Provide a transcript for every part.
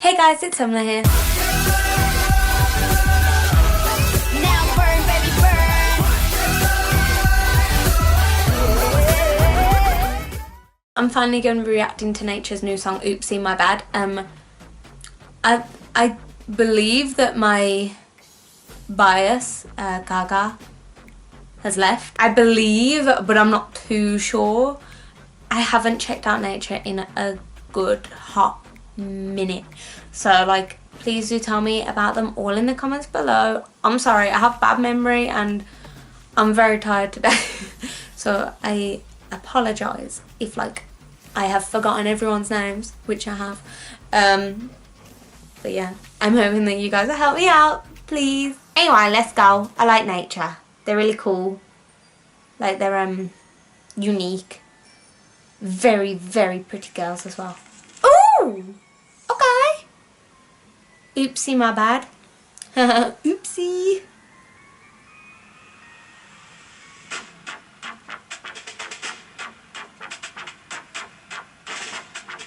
Hey guys, it's Emma here. Now burn, baby, burn. I'm finally going to be reacting to Nature's new song, Oopsie, My Bad. I believe that my bias, Gaga, has left. I believe, but I'm not too sure. I haven't checked out Nature in a good hot minute. So like, please do tell me about them all in the comments below. I'm sorry, I have bad memory and I'm very tired today. So I apologise if like I have forgotten everyone's names, which I have. But yeah, I'm hoping that you guys will help me out, please. Anyway, let's go. I like Nature. They're really cool. Like they're unique. Very, very pretty girls as well. Ooh! Okay. Oopsie, my bad. Oopsie.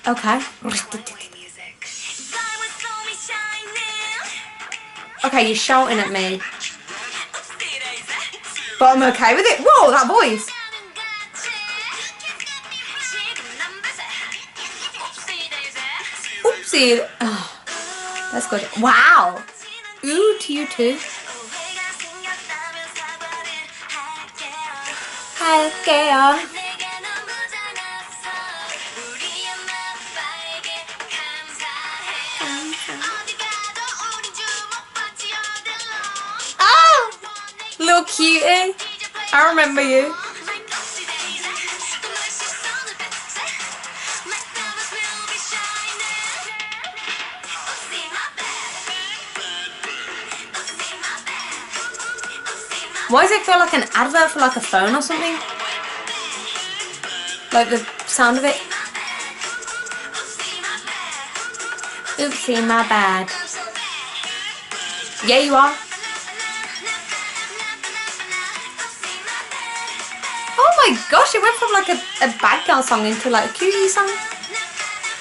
Okay. Okay, you're shouting at me. But I'm okay with it. Whoa, that voice. Oopsie. Oh, that's good. Wow. Ooh, to you too. 할게요. Oh, little cutie. I remember you. Why does it feel like an advert for like a phone or something? Like the sound of it. Oopsie, my bad. Yeah, you are. Oh my gosh, it went from like a bad girl song into like a cutie song.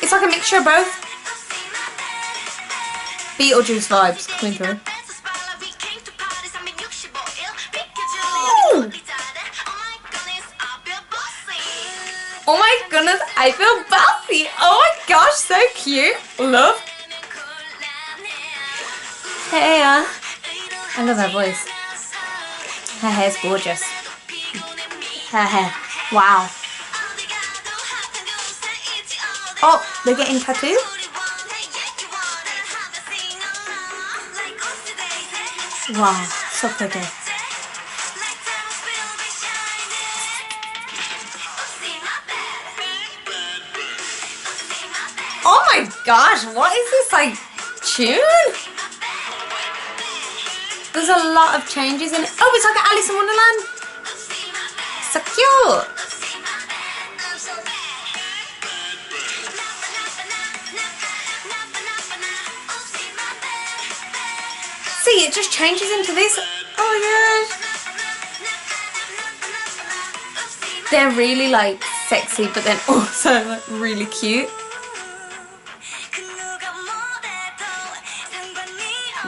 It's like a mixture of both. Beetlejuice vibes coming through. Oh my goodness, I feel bossy. Oh my gosh, so cute. Love. Hey, I love her voice. Her hair's gorgeous. Her hair. Wow. Oh, they're getting tattooed? Wow, so pretty. Oh my gosh, what is this like tune? There's a lot of changes in it. Oh, it's like an Alice in Wonderland. So cute. See, it just changes into this. Oh my gosh. They're really like sexy, but then also like really cute.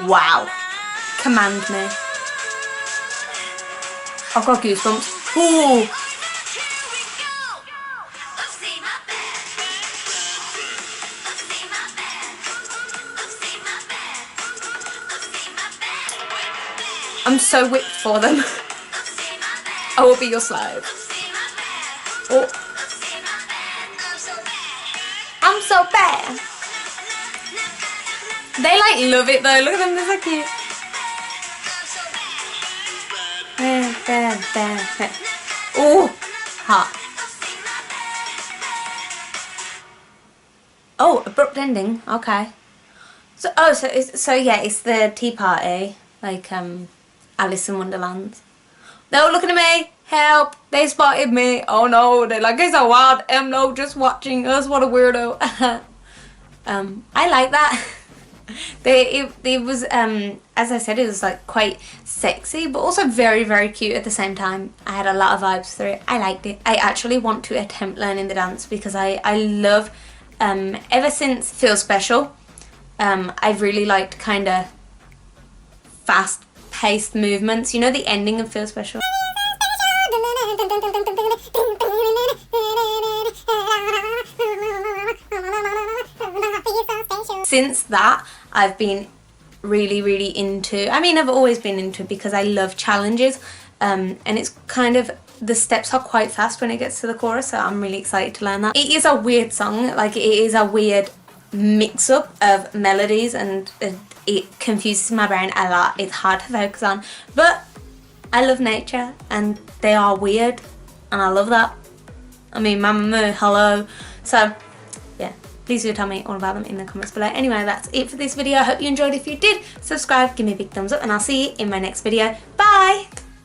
Wow. Command me. I've got goosebumps. Ooh. I'm so whipped for them. I will be your slave. Oh. I'm so bad. They like love it though. Look at them, they're so cute. Oh, hot. Oh, abrupt ending. Okay. So yeah, it's the tea party, like Alice in Wonderland. They're all looking at me. Help! They spotted me. Oh no! They're like, it's so wild. No, just watching us. What a weirdo. I like that. It was as I said, it was like quite sexy but also very, very cute at the same time. I had a lot of vibes through it. I liked it. I actually want to attempt learning the dance because I love ever since Feel Special I've really liked kind of fast-paced movements. You know the ending of Feel Special? Since that, I've been really into, I mean, I've always been into it because I love challenges, and it's kind of, the steps are quite fast when it gets to the chorus, so I'm really excited to learn that. It is a weird song, like it is a weird mix-up of melodies, and it confuses my brain a lot. It's hard to focus on, but I love nature and they are weird and I love that. I mean, mama, hello. So yeah, please do tell me all about them in the comments below. Anyway, that's it for this video. I hope you enjoyed. If you did, subscribe, give me a big thumbs up, and I'll see you in my next video. Bye!